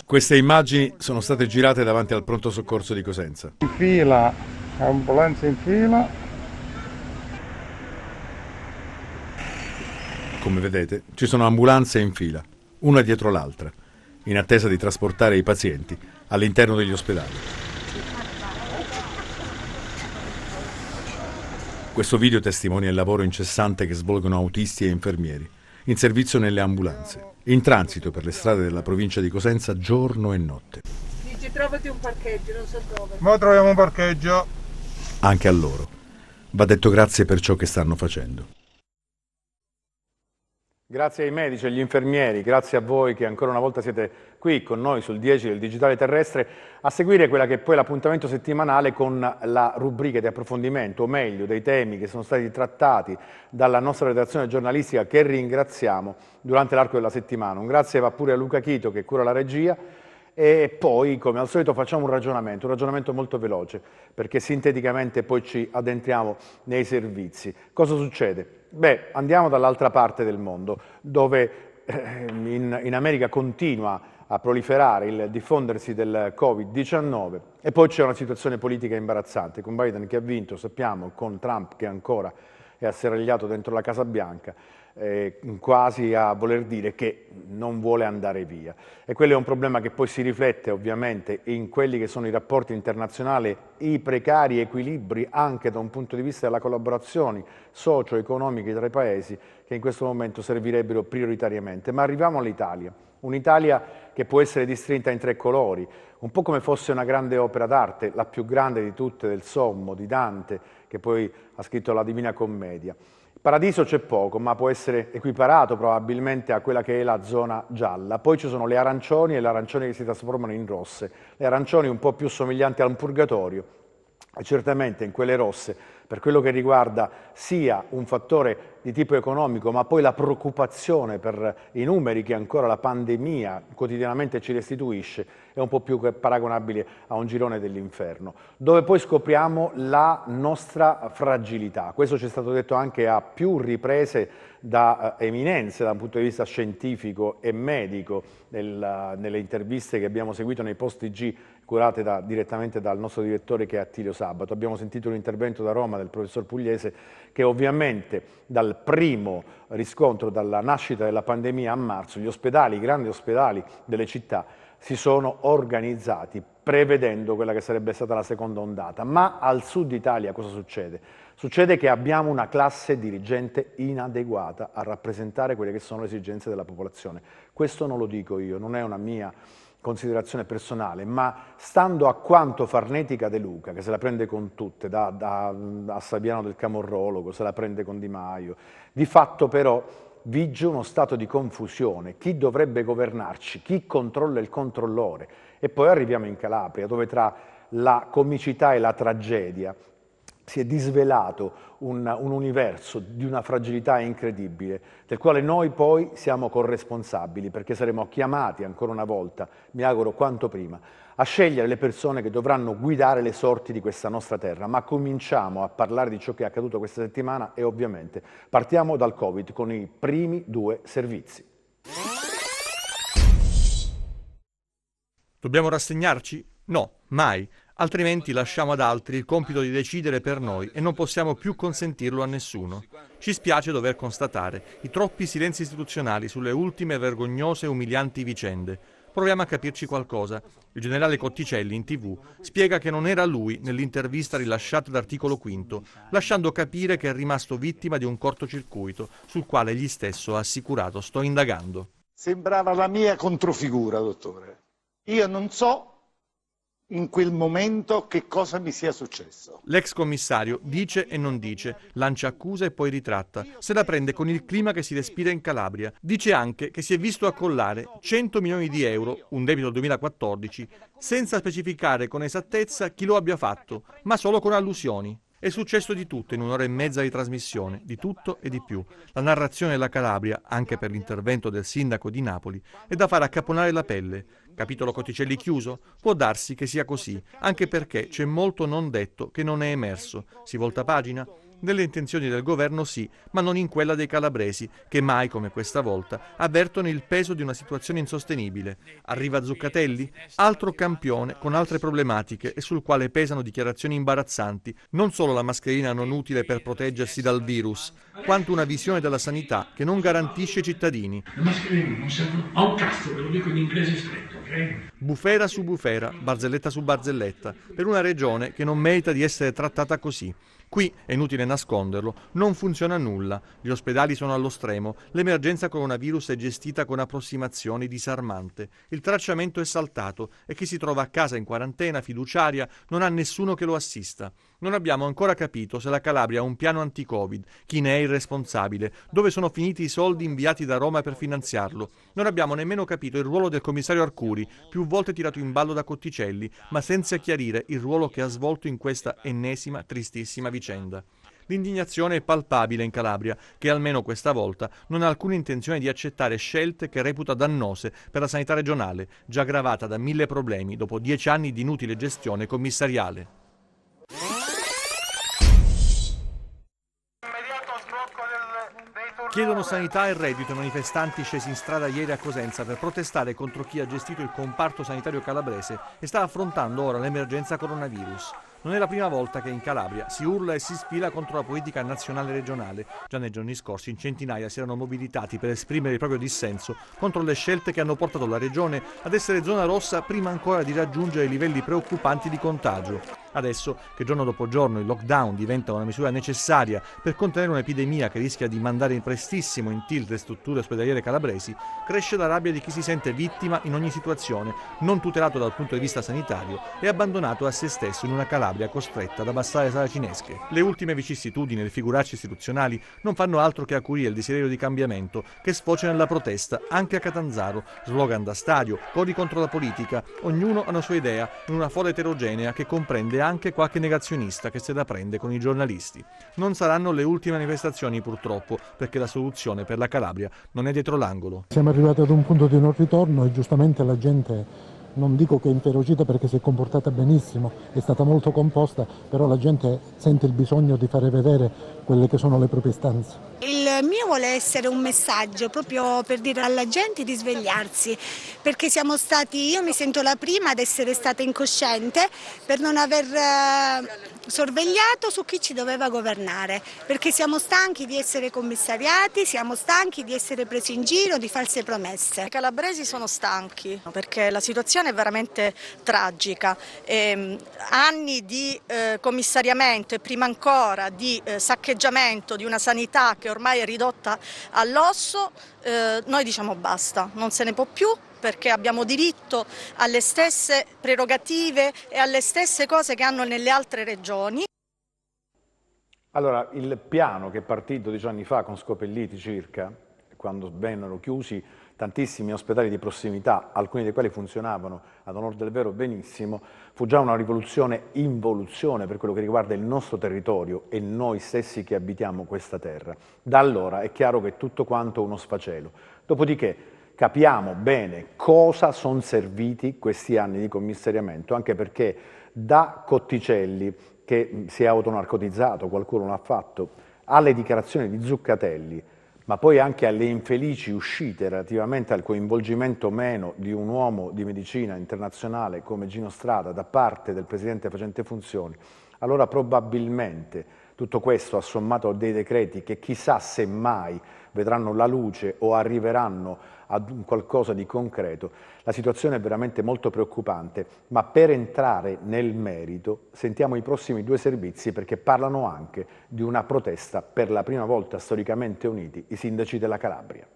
Queste immagini sono state girate davanti al pronto soccorso di Cosenza. In fila, ambulanza in fila. Come vedete, ci sono ambulanze in fila, una dietro l'altra, in attesa di trasportare i pazienti all'interno degli ospedali. Questo video testimonia il lavoro incessante che svolgono autisti e infermieri, in servizio nelle ambulanze, in transito per le strade della provincia di Cosenza giorno e notte. Dici trovati un parcheggio, non so dove. Ma troviamo un parcheggio. Anche a loro va detto grazie per ciò che stanno facendo. Grazie ai medici e agli infermieri, grazie a voi che ancora una volta siete qui con noi sul 10 del Digitale Terrestre a seguire quella che è poi l'appuntamento settimanale con la rubrica di approfondimento, o meglio, dei temi che sono stati trattati dalla nostra redazione giornalistica che ringraziamo durante l'arco della settimana. Un grazie va pure a Luca Chito che cura la regia. E poi, come al solito, facciamo un ragionamento molto veloce, perché sinteticamente poi ci addentriamo nei servizi. Cosa succede? Beh, andiamo dall'altra parte del mondo, dove in America continua a proliferare il diffondersi del Covid-19 e poi c'è una situazione politica imbarazzante, con Biden che ha vinto, sappiamo, con Trump che ancora è asserragliato dentro la Casa Bianca, quasi a voler dire che non vuole andare via. E quello è un problema che poi si riflette ovviamente in quelli che sono i rapporti internazionali, i precari equilibri anche da un punto di vista della collaborazione socio-economiche tra i paesi che in questo momento servirebbero prioritariamente. Ma arriviamo all'Italia, un'Italia che può essere distinta in tre colori, un po' come fosse una grande opera d'arte, la più grande di tutte del Sommo, di Dante, che poi ha scritto la Divina Commedia. Paradiso c'è poco, ma può essere equiparato probabilmente a quella che è la zona gialla. Poi ci sono le arancioni e le arancioni che si trasformano in rosse. Le arancioni un po' più somiglianti a un purgatorio, e certamente in quelle rosse, per quello che riguarda sia un fattore di tipo economico, ma poi la preoccupazione per i numeri che ancora la pandemia quotidianamente ci restituisce, è un po' più paragonabile a un girone dell'inferno, dove poi scopriamo la nostra fragilità. Questo ci è stato detto anche a più riprese da eminenze dal punto di vista scientifico e medico nelle interviste che abbiamo seguito nei post TG curate direttamente dal nostro direttore che è Attilio Sabato. Abbiamo sentito un intervento da Roma del professor Pugliese che ovviamente dal primo riscontro, dalla nascita della pandemia a marzo, gli ospedali, i grandi ospedali delle città si sono organizzati prevedendo quella che sarebbe stata la seconda ondata. Ma al sud Italia cosa succede? Succede che abbiamo una classe dirigente inadeguata a rappresentare quelle che sono le esigenze della popolazione. Questo non lo dico io, non è una mia considerazione personale, ma stando a quanto Farnetica De Luca, che se la prende con tutte, da Saviano del Camorrologo, se la prende con Di Maio, di fatto però vige uno stato di confusione. Chi dovrebbe governarci? Chi controlla il controllore? E poi arriviamo in Calabria, dove tra la comicità e la tragedia si è disvelato un universo di una fragilità incredibile, del quale noi poi siamo corresponsabili, perché saremo chiamati ancora una volta, mi auguro quanto prima, a scegliere le persone che dovranno guidare le sorti di questa nostra terra. Ma cominciamo a parlare di ciò che è accaduto questa settimana e ovviamente partiamo dal Covid con i primi due servizi. Dobbiamo rassegnarci? No, mai. Altrimenti lasciamo ad altri il compito di decidere per noi e non possiamo più consentirlo a nessuno. Ci spiace dover constatare i troppi silenzi istituzionali sulle ultime vergognose e umilianti vicende. Proviamo a capirci qualcosa. Il generale Cotticelli in TV spiega che non era lui nell'intervista rilasciata d'Articolo Quinto, lasciando capire che è rimasto vittima di un cortocircuito sul quale egli stesso ha assicurato: sto indagando. Sembrava la mia controfigura, dottore. Io non so in quel momento che cosa mi sia successo. L'ex commissario dice e non dice, lancia accusa e poi ritratta, se la prende con il clima che si respira in Calabria. Dice anche che si è visto accollare 100 milioni di euro, un debito del 2014, senza specificare con esattezza chi lo abbia fatto, ma solo con allusioni. È successo di tutto in un'ora e mezza di trasmissione, di tutto e di più. La narrazione della Calabria, anche per l'intervento del sindaco di Napoli, è da fare accapponare la pelle. Capitolo Cotticelli chiuso? Può darsi che sia così, anche perché c'è molto non detto che non è emerso. Si volta pagina? Nelle intenzioni del governo sì, ma non in quella dei calabresi, che mai come questa volta avvertono il peso di una situazione insostenibile. Arriva Zuccatelli? Altro campione con altre problematiche e sul quale pesano dichiarazioni imbarazzanti, non solo la mascherina non utile per proteggersi dal virus, quanto una visione della sanità che non garantisce i cittadini. Le mascherine non servono a un cazzo, ve lo dico in inglese stretto, ok? Bufera su bufera, barzelletta su barzelletta, per una regione che non merita di essere trattata così. Qui, è inutile nasconderlo, non funziona nulla, gli ospedali sono allo stremo, l'emergenza coronavirus è gestita con approssimazioni disarmante, il tracciamento è saltato e chi si trova a casa in quarantena fiduciaria non ha nessuno che lo assista. Non abbiamo ancora capito se la Calabria ha un piano anti-Covid, chi ne è il responsabile, dove sono finiti i soldi inviati da Roma per finanziarlo. Non abbiamo nemmeno capito il ruolo del commissario Arcuri, più volte tirato in ballo da Cotticelli, ma senza chiarire il ruolo che ha svolto in questa ennesima tristissima vicenda. L'indignazione è palpabile in Calabria, che almeno questa volta non ha alcuna intenzione di accettare scelte che reputa dannose per la sanità regionale, già gravata da 1000 problemi dopo 10 anni di inutile gestione commissariale. Chiedono sanità e reddito i manifestanti scesi in strada ieri a Cosenza per protestare contro chi ha gestito il comparto sanitario calabrese e sta affrontando ora l'emergenza coronavirus. Non è la prima volta che in Calabria si urla e si sfila contro la politica nazionale e regionale. Già nei giorni scorsi in centinaia si erano mobilitati per esprimere il proprio dissenso contro le scelte che hanno portato la regione ad essere zona rossa prima ancora di raggiungere i livelli preoccupanti di contagio. Adesso, che giorno dopo giorno il lockdown diventa una misura necessaria per contenere un'epidemia che rischia di mandare prestissimo in tilt le strutture ospedaliere calabresi, cresce la rabbia di chi si sente vittima in ogni situazione, non tutelato dal punto di vista sanitario e abbandonato a se stesso in una Calabria costretta ad abbassare saracinesche. Le ultime vicissitudini e le figuracce istituzionali non fanno altro che acuire il desiderio di cambiamento che sfocia nella protesta anche a Catanzaro, slogan da stadio, codi contro la politica, ognuno ha una sua idea in una folla eterogenea che comprende anche qualche negazionista che se la prende con i giornalisti. Non saranno le ultime manifestazioni purtroppo, perché la soluzione per la Calabria non è dietro l'angolo. Siamo arrivati ad un punto di non ritorno e giustamente la gente, non dico che è inferocita perché si è comportata benissimo, è stata molto composta, però la gente sente il bisogno di fare vedere quelle che sono le proprie istanze. Il mio vuole essere un messaggio proprio per dire alla gente di svegliarsi, perché siamo stati, io mi sento la prima ad essere stata incosciente per non aver sorvegliato su chi ci doveva governare, perché siamo stanchi di essere commissariati, siamo stanchi di essere presi in giro, di false promesse. I calabresi sono stanchi perché la situazione è veramente tragica. Anni di commissariamento e prima ancora di saccheggiamento di una sanità che ormai è ridotta all'osso, noi diciamo basta, non se ne può più, perché abbiamo diritto alle stesse prerogative e alle stesse cose che hanno nelle altre regioni. Allora, il piano che è partito 10 anni fa con Scopelliti circa, quando vennero chiusi tantissimi ospedali di prossimità, alcuni dei quali funzionavano ad onor del vero benissimo, fu già una rivoluzione, involuzione per quello che riguarda il nostro territorio e noi stessi che abitiamo questa terra. Da allora è chiaro che tutto quanto uno sfacelo. Dopodiché capiamo bene cosa sono serviti questi anni di commissariamento, anche perché da Cotticelli, che si è autonarcotizzato, qualcuno l'ha fatto, alle dichiarazioni di Zuccatelli, ma poi anche alle infelici uscite relativamente al coinvolgimento o meno di un uomo di medicina internazionale come Gino Strada da parte del presidente facente funzioni, allora probabilmente tutto questo assommato a dei decreti che chissà se mai vedranno la luce o arriveranno ad un qualcosa di concreto, la situazione è veramente molto preoccupante, ma per entrare nel merito sentiamo i prossimi due servizi perché parlano anche di una protesta per la prima volta storicamente uniti i sindaci della Calabria.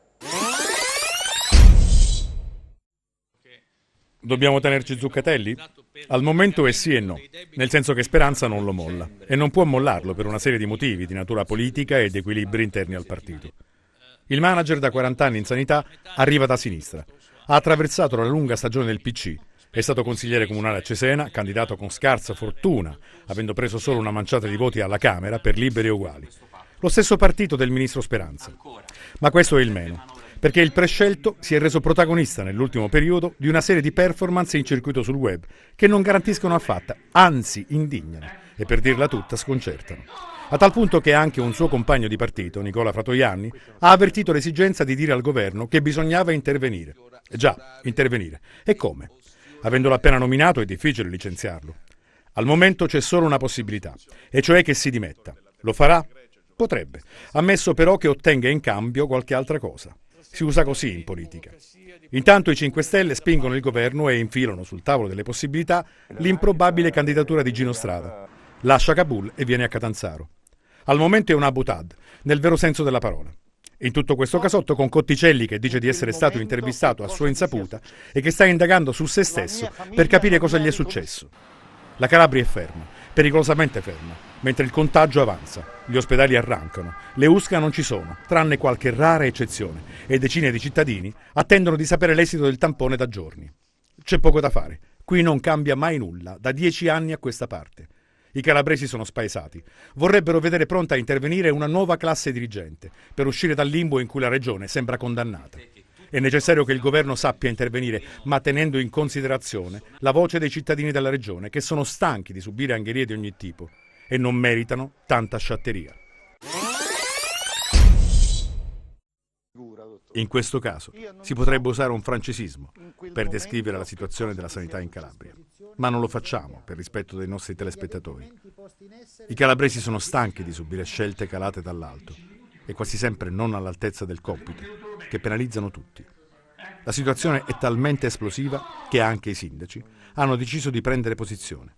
Dobbiamo tenerci Zuccatelli? Al momento è sì e no, nel senso che Speranza non lo molla e non può mollarlo per una serie di motivi di natura politica ed equilibri interni al partito. Il manager da 40 anni in sanità arriva da sinistra, ha attraversato la lunga stagione del PC, è stato consigliere comunale a Cesena, candidato con scarsa fortuna, avendo preso solo una manciata di voti alla Camera per Liberi e Uguali. Lo stesso partito del ministro Speranza. Ma questo è il meno, perché il prescelto si è reso protagonista nell'ultimo periodo di una serie di performance in circuito sul web che non garantiscono affatto, anzi indignano e per dirla tutta sconcertano. a tal punto che anche un suo compagno di partito, Nicola Fratoianni, ha avvertito l'esigenza di dire al governo che bisognava intervenire. Già, intervenire. E come? Avendolo appena nominato è difficile licenziarlo. Al momento c'è solo una possibilità, e cioè che si dimetta. Lo farà? Potrebbe, ammesso però che ottenga in cambio qualche altra cosa. Si usa così in politica. Intanto i 5 Stelle spingono il governo e infilano sul tavolo delle possibilità l'improbabile candidatura di Gino Strada. Lascia Kabul e viene a Catanzaro. Al momento è un Abu Tad, nel vero senso della parola. In tutto questo casotto con Cotticelli che dice di essere stato intervistato a sua insaputa e che sta indagando su se stesso per capire cosa gli è successo. La Calabria è ferma, pericolosamente ferma, mentre il contagio avanza, gli ospedali arrancano, le USCA non ci sono, tranne qualche rara eccezione, e decine di cittadini attendono di sapere l'esito del tampone da giorni. C'è poco da fare, qui non cambia mai nulla, da 10 anni a questa parte. I calabresi sono spaesati, vorrebbero vedere pronta a intervenire una nuova classe dirigente, per uscire dal limbo in cui la regione sembra condannata. È necessario che il governo sappia intervenire, ma tenendo in considerazione la voce dei cittadini della regione, che sono stanchi di subire angherie di ogni tipo e non meritano tanta sciatteria. In questo caso si potrebbe usare un francesismo per descrivere la situazione della sanità in Calabria, ma non lo facciamo per rispetto dei nostri telespettatori. I calabresi sono stanchi di subire scelte calate dall'alto e quasi sempre non all'altezza del compito, che penalizzano tutti. La situazione è talmente esplosiva che anche i sindaci hanno deciso di prendere posizione.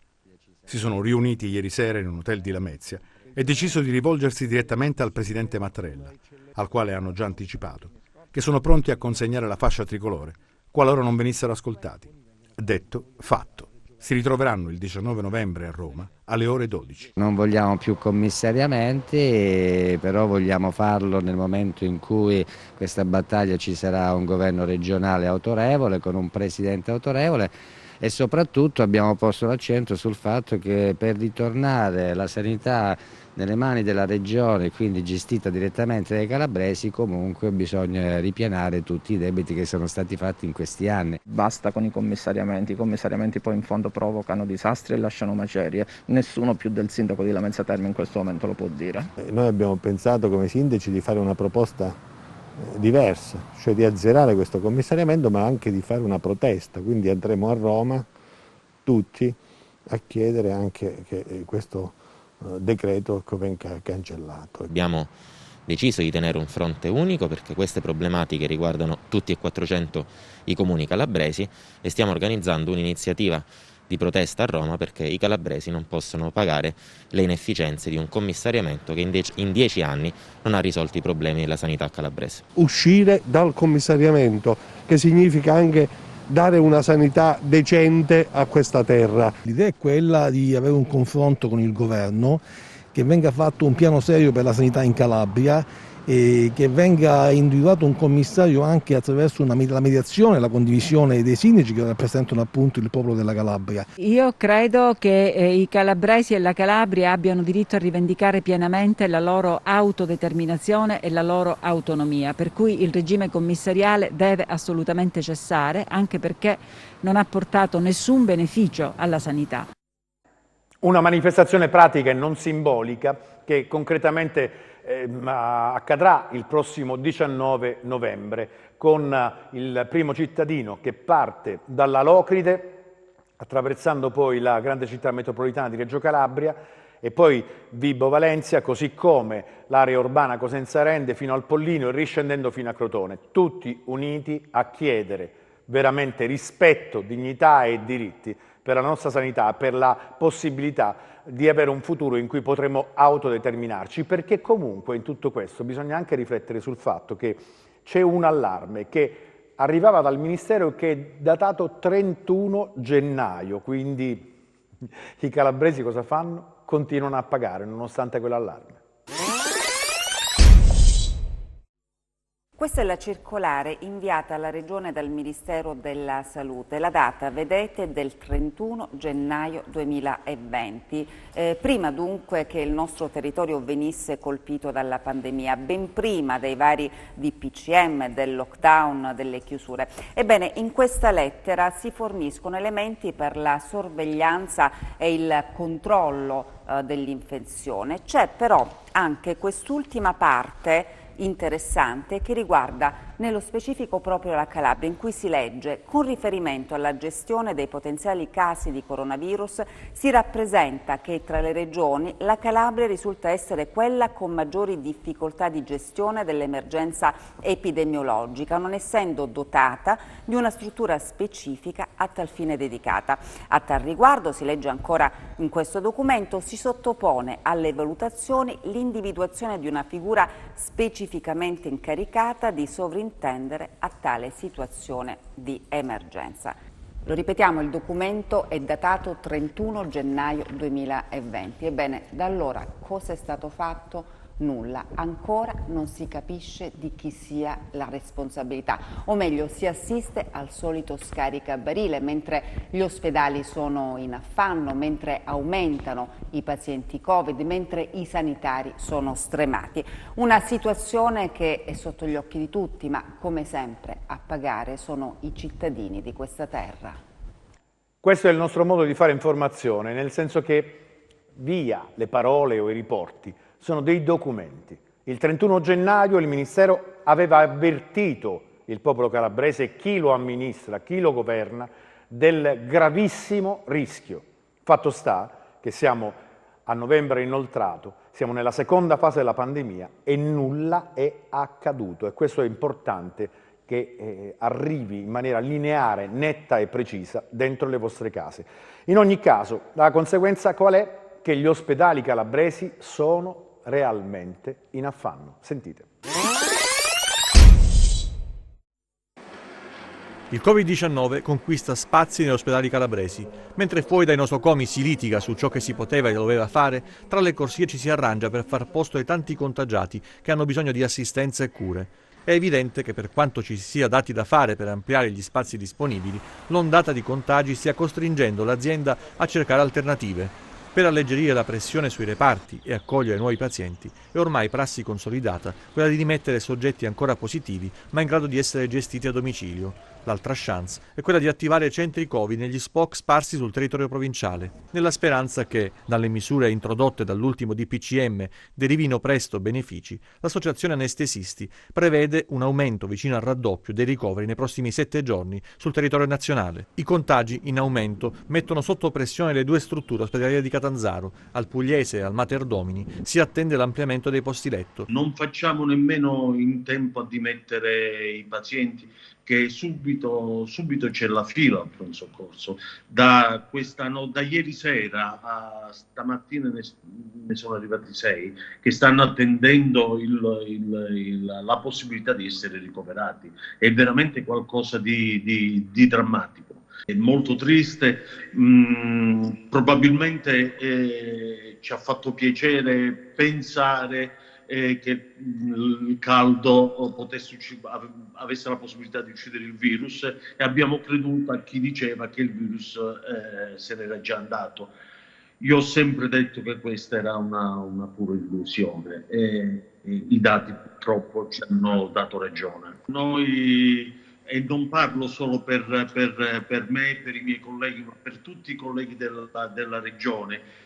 Si sono riuniti ieri sera in un hotel di Lamezia e deciso di rivolgersi direttamente al presidente Mattarella, al quale hanno già anticipato, che sono pronti a consegnare la fascia tricolore qualora non venissero ascoltati. Detto, fatto. Si ritroveranno il 19 novembre a Roma alle ore 12. Non vogliamo più commissariamenti, però vogliamo farlo nel momento in cui questa battaglia ci sarà un governo regionale autorevole, con un presidente autorevole, e soprattutto abbiamo posto l'accento sul fatto che per ritornare la sanità nelle mani della regione, quindi gestita direttamente dai calabresi, comunque bisogna ripianare tutti i debiti che sono stati fatti in questi anni. Basta con i commissariamenti poi in fondo provocano disastri e lasciano macerie, nessuno più del sindaco di Lamezia Terme in questo momento lo può dire. Noi abbiamo pensato come sindaci di fare una proposta diversa, cioè di azzerare questo commissariamento ma anche di fare una protesta, quindi andremo a Roma tutti a chiedere anche che questo decreto venga cancellato. Abbiamo deciso di tenere un fronte unico perché queste problematiche riguardano tutti e 400 i comuni calabresi e stiamo organizzando un'iniziativa di protesta a Roma perché i calabresi non possono pagare le inefficienze di un commissariamento che in 10 anni non ha risolto i problemi della sanità calabrese. Uscire dal commissariamento, che significa anche dare una sanità decente a questa terra. L'idea è quella di avere un confronto con il governo, che venga fatto un piano serio per la sanità in Calabria e che venga individuato un commissario anche attraverso la mediazione e la condivisione dei sindaci che rappresentano appunto il popolo della Calabria. Io credo che i calabresi e la Calabria abbiano diritto a rivendicare pienamente la loro autodeterminazione e la loro autonomia, per cui il regime commissariale deve assolutamente cessare, anche perché non ha portato nessun beneficio alla sanità. Una manifestazione pratica e non simbolica che concretamente accadrà il prossimo 19 novembre con il primo cittadino che parte dalla Locride, attraversando poi la grande città metropolitana di Reggio Calabria e poi Vibo Valentia, così come l'area urbana Cosenza Rende fino al Pollino e riscendendo fino a Crotone, tutti uniti a chiedere veramente rispetto, dignità e diritti per la nostra sanità, per la possibilità di avere un futuro in cui potremo autodeterminarci, perché comunque in tutto questo bisogna anche riflettere sul fatto che c'è un allarme che arrivava dal Ministero che è datato 31 gennaio, quindi i calabresi cosa fanno? Continuano a pagare nonostante quell'allarme. Questa è la circolare inviata alla Regione dal Ministero della Salute. La data, vedete, del 31 gennaio 2020, prima dunque che il nostro territorio venisse colpito dalla pandemia, ben prima dei vari DPCM, del lockdown, delle chiusure. Ebbene, in questa lettera si forniscono elementi per la sorveglianza e il controllo dell'infezione. C'è però anche quest'ultima parte interessante che riguarda nello specifico proprio la Calabria, in cui si legge: con riferimento alla gestione dei potenziali casi di coronavirus si rappresenta che tra le regioni la Calabria risulta essere quella con maggiori difficoltà di gestione dell'emergenza epidemiologica, non essendo dotata di una struttura specifica a tal fine dedicata. A tal riguardo, si legge ancora in questo documento, si sottopone alle valutazioni l'individuazione di una figura specificamente incaricata di sovrintendere a tale situazione di emergenza. Lo ripetiamo, il documento è datato 31 gennaio 2020. Ebbene, da allora cosa è stato fatto? Nulla. Ancora non si capisce di chi sia la responsabilità, o meglio si assiste al solito scaricabarile, mentre gli ospedali sono in affanno, mentre aumentano i pazienti Covid, mentre i sanitari sono stremati. Una situazione che è sotto gli occhi di tutti, ma come sempre a pagare sono i cittadini di questa terra. Questo è il nostro modo di fare informazione, nel senso che via le parole o i riporti sono dei documenti. Il 31 gennaio il Ministero aveva avvertito il popolo calabrese, chi lo amministra, chi lo governa, del gravissimo rischio. Fatto sta che siamo a novembre inoltrato, siamo nella seconda fase della pandemia e nulla è accaduto, e questo è importante che arrivi in maniera lineare, netta e precisa dentro le vostre case. In ogni caso, la conseguenza qual è? Che gli ospedali calabresi sono realmente in affanno. Sentite. Il Covid-19 conquista spazi negli ospedali calabresi. Mentre fuori dai nosocomi si litiga su ciò che si poteva e doveva fare, tra le corsie ci si arrangia per far posto ai tanti contagiati che hanno bisogno di assistenza e cure. È evidente che per quanto ci sia dati da fare per ampliare gli spazi disponibili, l'ondata di contagi stia costringendo l'azienda a cercare alternative. Per alleggerire la pressione sui reparti e accogliere nuovi pazienti, è ormai prassi consolidata quella di dimettere soggetti ancora positivi ma in grado di essere gestiti a domicilio. L'altra chance è quella di attivare centri Covid negli SPOC sparsi sul territorio provinciale, nella speranza che, dalle misure introdotte dall'ultimo DPCM, derivino presto benefici. L'Associazione Anestesisti prevede un aumento vicino al raddoppio dei ricoveri nei prossimi 7 giorni sul territorio nazionale. I contagi in aumento mettono sotto pressione le due strutture ospedaliere di Catanzaro. Al Pugliese e al Mater Domini si attende l'ampliamento dei posti letto. Non facciamo nemmeno in tempo a dimettere i pazienti, che subito c'è la fila al pronto soccorso. Da ieri sera a stamattina ne sono arrivati 6 che stanno attendendo la possibilità di essere ricoverati. È veramente qualcosa di drammatico. È molto triste, probabilmente ci ha fatto piacere pensare che il caldo avesse la possibilità di uccidere il virus, e abbiamo creduto a chi diceva che il virus se n'era già andato. Io ho sempre detto che questa era una pura illusione e i dati purtroppo ci hanno dato ragione. Noi, e non parlo solo per me e per i miei colleghi, ma per tutti i colleghi della regione,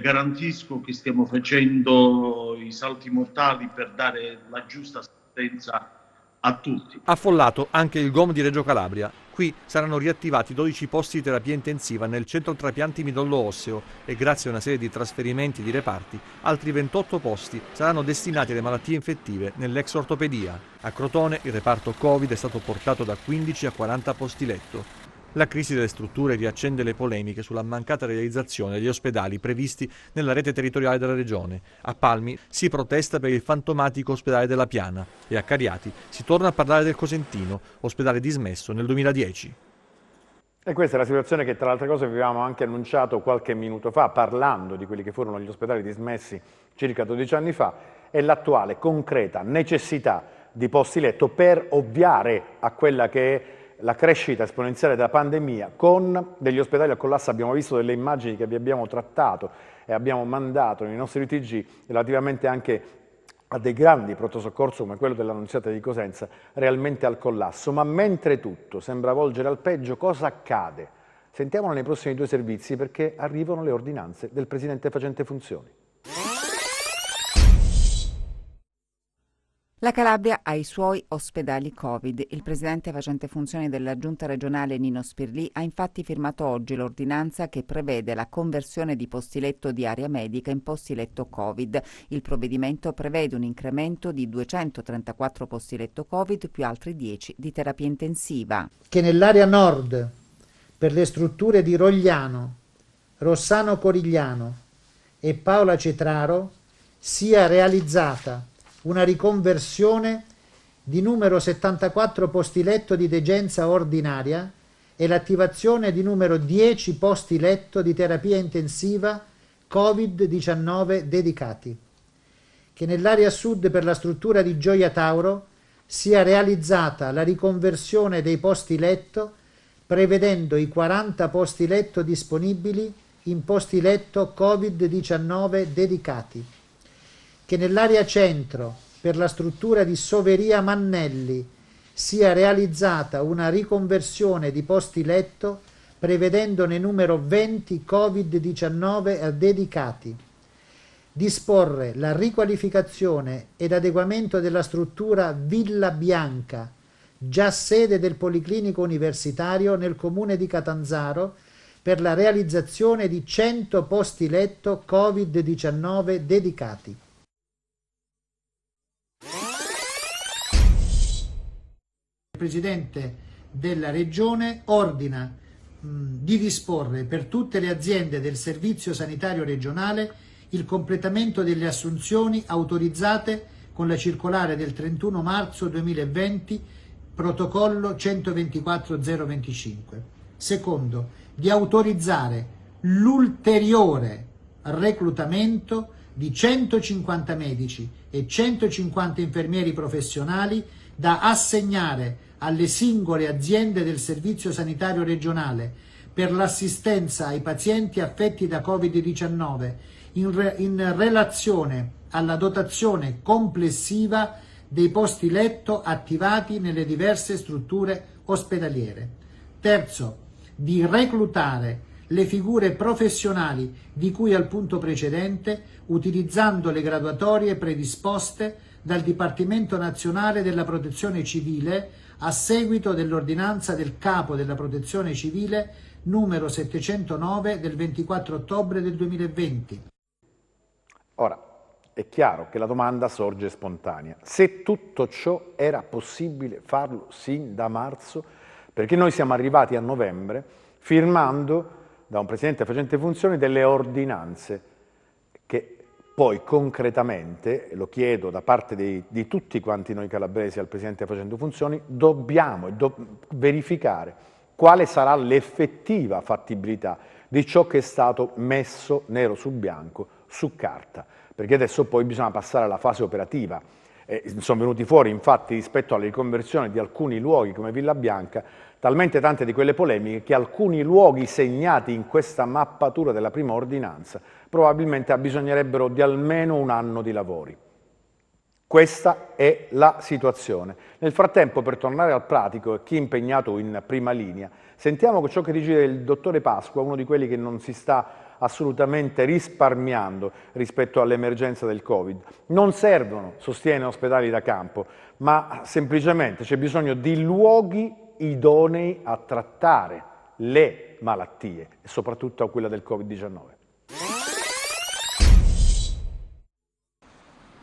garantisco che stiamo facendo i salti mortali per dare la giusta assistenza a tutti. Affollato anche il GOM di Reggio Calabria. Qui saranno riattivati 12 posti di terapia intensiva nel centro trapianti midollo osseo e, grazie a una serie di trasferimenti di reparti, altri 28 posti saranno destinati alle malattie infettive nell'ex ortopedia. A Crotone il reparto Covid è stato portato da 15 a 40 posti letto. La crisi delle strutture riaccende le polemiche sulla mancata realizzazione degli ospedali previsti nella rete territoriale della regione. A Palmi si protesta per il fantomatico ospedale della Piana e a Cariati si torna a parlare del Cosentino, ospedale dismesso nel 2010. E questa è la situazione che, tra le altre cose, avevamo anche annunciato qualche minuto fa, parlando di quelli che furono gli ospedali dismessi circa 12 anni fa, e l'attuale concreta necessità di posti letto per ovviare a quella che è la crescita esponenziale della pandemia, con degli ospedali a collasso. Abbiamo visto delle immagini che vi abbiamo trattato e abbiamo mandato nei nostri TG relativamente anche a dei grandi pronto soccorso come quello dell'Annunziata di Cosenza, realmente al collasso. Ma mentre tutto sembra volgere al peggio, cosa accade Sentiamolo nei prossimi 2 servizi perché arrivano le ordinanze del Presidente facente funzioni. La Calabria ha i suoi ospedali Covid. Il presidente facente funzioni della Giunta regionale Nino Spirlì ha infatti firmato oggi l'ordinanza che prevede la conversione di posti letto di area medica in posti letto Covid. Il provvedimento prevede un incremento di 234 posti letto Covid più altri 10 di terapia intensiva. Che nell'area nord, per le strutture di Rogliano, Rossano Corigliano e Paola Cetraro, sia realizzata una riconversione di numero 74 posti letto di degenza ordinaria e l'attivazione di numero 10 posti letto di terapia intensiva Covid-19 dedicati. Che nell'area sud per la struttura di Gioia Tauro sia realizzata la riconversione dei posti letto prevedendo i 40 posti letto disponibili in posti letto Covid-19 dedicati. Che nell'area centro, per la struttura di Soveria Mannelli, sia realizzata una riconversione di posti letto prevedendone numero 20 Covid-19 dedicati. Disporre la riqualificazione ed adeguamento della struttura Villa Bianca, già sede del Policlinico Universitario nel comune di Catanzaro, per la realizzazione di 100 posti letto Covid-19 dedicati. Il Presidente della Regione ordina di disporre per tutte le aziende del Servizio Sanitario Regionale il completamento delle assunzioni autorizzate con la circolare del 31 marzo 2020, protocollo 124-025. Secondo, di autorizzare l'ulteriore reclutamento di 150 medici e 150 infermieri professionali da assegnare alle singole aziende del Servizio Sanitario Regionale per l'assistenza ai pazienti affetti da Covid-19 in relazione alla dotazione complessiva dei posti letto attivati nelle diverse strutture ospedaliere. Terzo, di reclutare le figure professionali di cui al punto precedente utilizzando le graduatorie predisposte dal Dipartimento Nazionale della Protezione Civile a seguito dell'ordinanza del Capo della Protezione Civile numero 709 del 24 ottobre del 2020. Ora, è chiaro che la domanda sorge spontanea. Se tutto ciò era possibile farlo sin da marzo, perché noi siamo arrivati a novembre firmando da un Presidente facente funzioni delle ordinanze che poi concretamente, lo chiedo da parte di tutti quanti noi calabresi al Presidente facendo funzioni, dobbiamo verificare quale sarà l'effettiva fattibilità di ciò che è stato messo nero su bianco su carta, perché adesso poi bisogna passare alla fase operativa. Sono venuti fuori infatti rispetto alla riconversione di alcuni luoghi come Villa Bianca talmente tante di quelle polemiche che alcuni luoghi segnati in questa mappatura della prima ordinanza probabilmente abbisognerebbero di almeno un anno di lavori. Questa è la situazione. Nel frattempo, per tornare al pratico e chi è impegnato in prima linea, sentiamo ciò che dice il dottore Pasqua, uno di quelli che non si sta assolutamente risparmiando rispetto all'emergenza del Covid. Non servono, sostiene, ospedali da campo, ma semplicemente c'è bisogno di luoghi idonei a trattare le malattie e soprattutto a quella del Covid-19.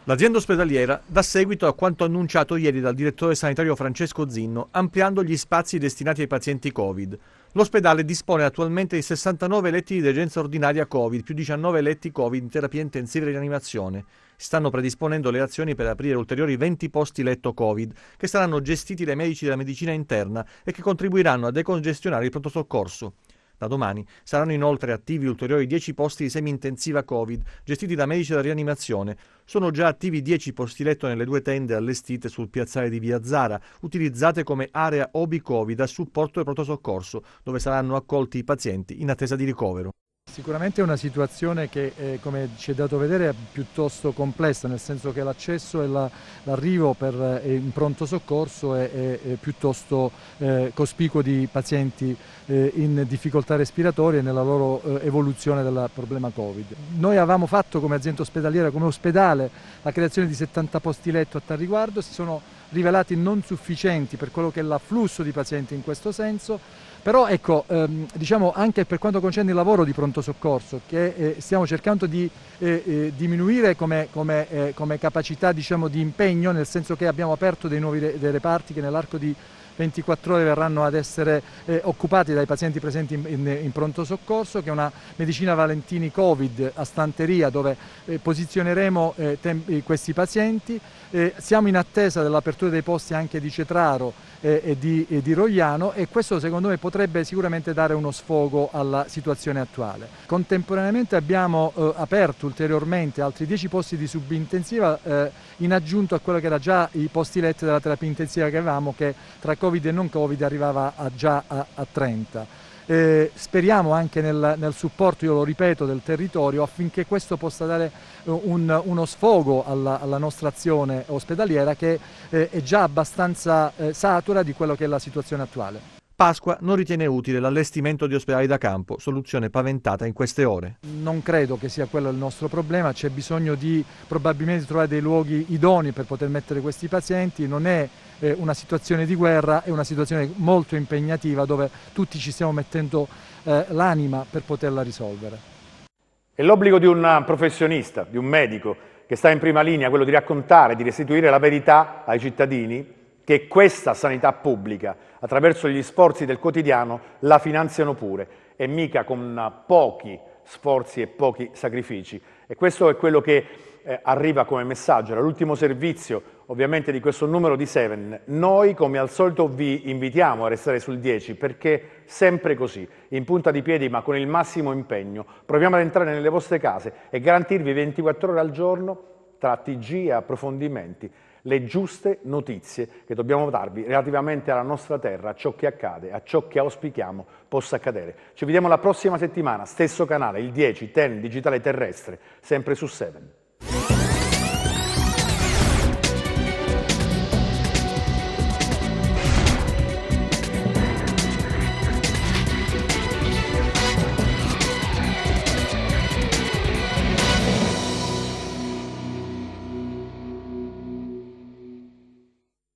L'azienda ospedaliera dà seguito a quanto annunciato ieri dal direttore sanitario Francesco Zinno, ampliando gli spazi destinati ai pazienti Covid. L'ospedale dispone attualmente di 69 letti di degenza ordinaria Covid, più 19 letti Covid in terapia intensiva e rianimazione. Si stanno predisponendo le azioni per aprire ulteriori 20 posti letto Covid, che saranno gestiti dai medici della medicina interna e che contribuiranno a decongestionare il pronto soccorso. Da domani saranno inoltre attivi ulteriori 10 posti di semi-intensiva Covid, gestiti da medici della rianimazione. Sono già attivi 10 posti letto nelle 2 tende allestite sul piazzale di Via Zara, utilizzate come area Obi Covid a supporto del pronto soccorso, dove saranno accolti i pazienti in attesa di ricovero. Sicuramente è una situazione che, come ci è dato vedere, è piuttosto complessa, nel senso che l'accesso e l'arrivo in pronto soccorso è piuttosto cospicuo di pazienti in difficoltà respiratorie nella loro evoluzione del problema Covid. Noi avevamo fatto come azienda ospedaliera, come ospedale, la creazione di 70 posti letto a tal riguardo, si sono rivelati non sufficienti per quello che è l'afflusso di pazienti in questo senso. Però ecco, diciamo anche per quanto concerne il lavoro di pronto soccorso, che stiamo cercando di diminuire come capacità, diciamo, di impegno, nel senso che abbiamo aperto dei reparti che nell'arco di 24 ore verranno ad essere occupati dai pazienti presenti in pronto soccorso, che è una medicina Valentini Covid a Stanteria, dove posizioneremo questi pazienti. Siamo in attesa dell'apertura dei posti anche di Cetraro e di Rogliano, e questo secondo me potrebbe sicuramente dare uno sfogo alla situazione attuale. Contemporaneamente abbiamo aperto ulteriormente altri 10 posti di subintensiva in aggiunto a quello che era già i posti letto della terapia intensiva che avevamo, che tra Covid e non Covid arrivava già a 30. Speriamo anche nel supporto, io lo ripeto, del territorio, affinché questo possa dare uno sfogo alla nostra azione ospedaliera, che è già abbastanza satura di quello che è la situazione attuale. Pasqua non ritiene utile l'allestimento di ospedali da campo, soluzione paventata in queste ore. Non credo che sia quello il nostro problema, c'è bisogno probabilmente di trovare dei luoghi idonei per poter mettere questi pazienti. Non è una situazione di guerra, è una situazione molto impegnativa dove tutti ci stiamo mettendo l'anima per poterla risolvere. È l'obbligo di un professionista, di un medico che sta in prima linea, quello di raccontare, di restituire la verità ai cittadini, che questa sanità pubblica, attraverso gli sforzi del quotidiano, la finanziano pure, e mica con pochi sforzi e pochi sacrifici. E questo è quello che arriva come messaggio. Era l'ultimo servizio ovviamente di questo numero di Seven. Noi, come al solito, vi invitiamo a restare sul 10, perché sempre così, in punta di piedi ma con il massimo impegno, proviamo ad entrare nelle vostre case e garantirvi 24 ore al giorno, tra TG e approfondimenti, le giuste notizie che dobbiamo darvi relativamente alla nostra terra, a ciò che accade, a ciò che auspichiamo possa accadere. Ci vediamo la prossima settimana, stesso canale, il 10, TEN Digitale Terrestre, sempre su 7.